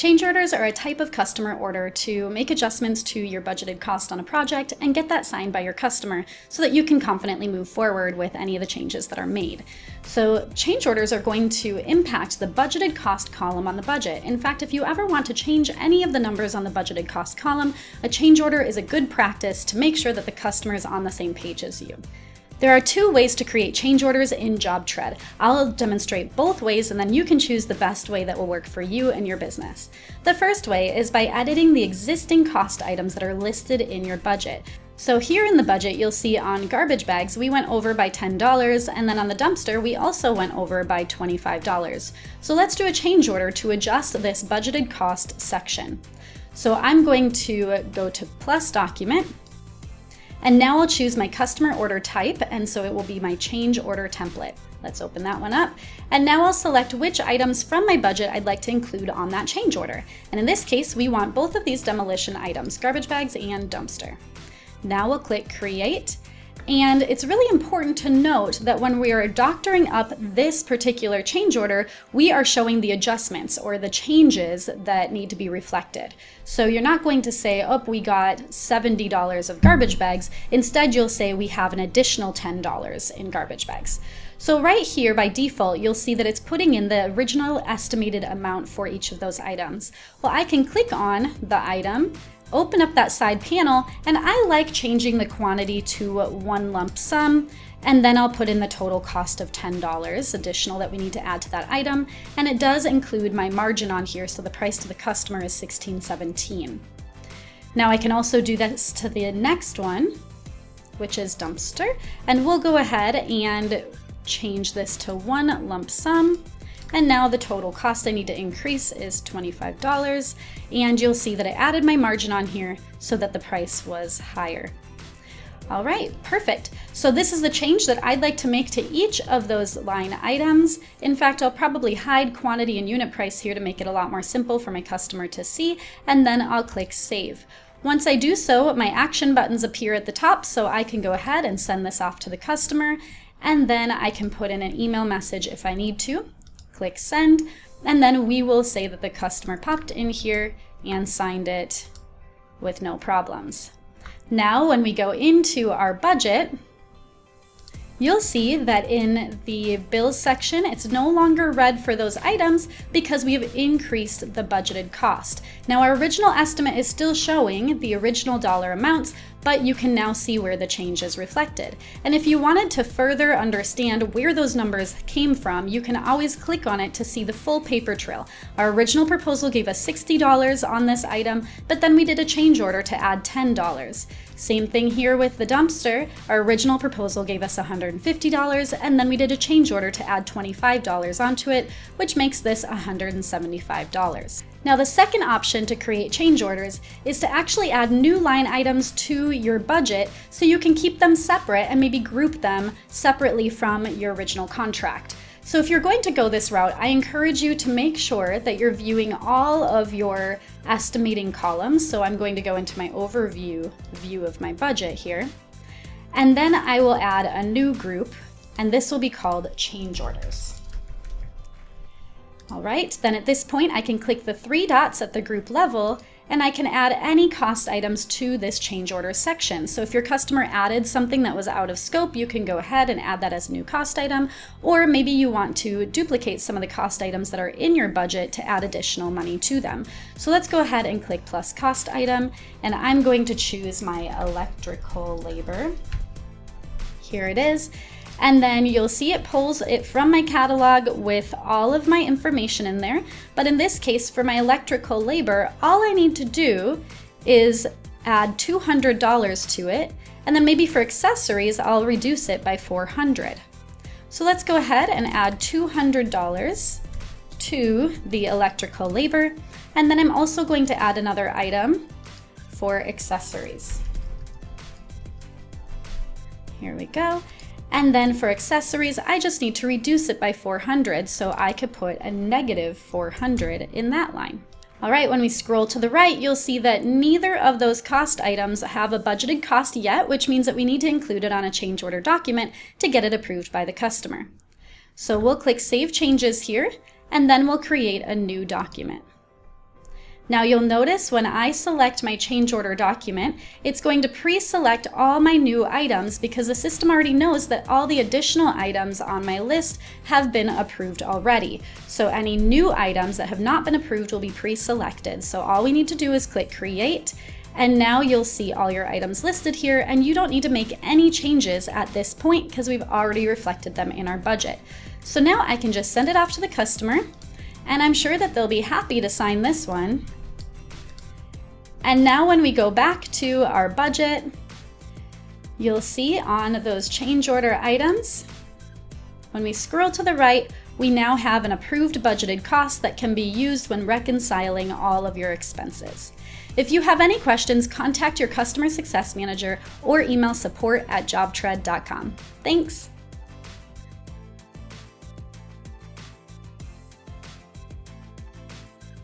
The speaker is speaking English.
Change orders are a type of customer order to make adjustments to your budgeted cost on a project and get that signed by your customer so that you can confidently move forward with any of the changes that are made. So change orders are going to impact the budgeted cost column on the budget. In fact, if you ever want to change any of the numbers on the budgeted cost column, a change order is a good practice to make sure that the customer is on the same page as you. There are two ways to create change orders in JobTread. I'll demonstrate both ways and then you can choose the best way that will work for you and your business. The first way is by editing the existing cost items that are listed in your budget. So here in the budget, you'll see on garbage bags, we went over by $10, and then on the dumpster, we also went over by $25. So let's do a change order to adjust this budgeted cost section. So I'm going to go to Plus Document, and now I'll choose my customer order type, and so it will be my change order template. Let's open that one up. And now I'll select which items from my budget I'd like to include on that change order. And in this case, we want both of these demolition items, garbage bags and dumpster. Now we'll click Create. And it's really important to note that when we are doctoring up this particular change order, we are showing the adjustments or the changes that need to be reflected. So you're not going to say, oh, we got $70 of garbage bags. Instead, you'll say we have an additional $10 in garbage bags. So right here, by default, you'll see that it's putting in the original estimated amount for each of those items. Well, I can click on the item, open up that side panel, and I like changing the quantity to one lump sum, and then I'll put in the total cost of $10 additional that we need to add to that item, and it does include my margin on here, so the price to the customer is $16.17. Now I can also do this to the next one, which is dumpster, and we'll go ahead and change this to one lump sum. And now the total cost I need to increase is $25, and you'll see that I added my margin on here so that the price was higher. All right, perfect. So this is the change that I'd like to make to each of those line items. In fact, I'll probably hide quantity and unit price here to make it a lot more simple for my customer to see, and then I'll click Save. Once I do so, my action buttons appear at the top, so I can go ahead and send this off to the customer, and then I can put in an email message if I need to. Click Send, and then we will say that the customer popped in here and signed it with no problems. Now, when we go into our budget, you'll see that in the bills section, it's no longer red for those items because we have increased the budgeted cost. Now, our original estimate is still showing the original dollar amounts, but you can now see where the change is reflected. And if you wanted to further understand where those numbers came from, you can always click on it to see the full paper trail. Our original proposal gave us $60 on this item, but then we did a change order to add $10. Same thing here with the dumpster. Our original proposal gave us $150, and then we did a change order to add $25 onto it, which makes this $175. Now, the second option to create change orders is to actually add new line items to your budget so you can keep them separate and maybe group them separately from your original contract. So if you're going to go this route, I encourage you to make sure that you're viewing all of your estimating columns. So I'm going to go into my overview view of my budget here, and then I will add a new group, and this will be called change orders. All right, then at this point, I can click the three dots at the group level, and I can add any cost items to this change order section. So if your customer added something that was out of scope, you can go ahead and add that as a new cost item, or maybe you want to duplicate some of the cost items that are in your budget to add additional money to them. So let's go ahead and click plus cost item, and I'm going to choose my electrical labor. Here it is. And then you'll see it pulls it from my catalog with all of my information in there. But in this case, for my electrical labor, all I need to do is add $200 to it. And then maybe for accessories, I'll reduce it by $400. So let's go ahead and add $200 to the electrical labor. And then I'm also going to add another item for accessories. Here we go. And then for accessories, I just need to reduce it by 400, so I could put a negative 400 in that line. All right, when we scroll to the right, you'll see that neither of those cost items have a budgeted cost yet, which means that we need to include it on a change order document to get it approved by the customer. So we'll click Save Changes here, and then we'll create a new document. Now you'll notice when I select my change order document, it's going to pre-select all my new items because the system already knows that all the additional items on my list have been approved already. So any new items that have not been approved will be pre-selected. So all we need to do is click Create, and now you'll see all your items listed here, and you don't need to make any changes at this point because we've already reflected them in our budget. So now I can just send it off to the customer, and I'm sure that they'll be happy to sign this one. And now when we go back to our budget, you'll see on those change order items, when we scroll to the right, we now have an approved budgeted cost that can be used when reconciling all of your expenses. If you have any questions, contact your customer success manager or email support@jobtread.com. Thanks.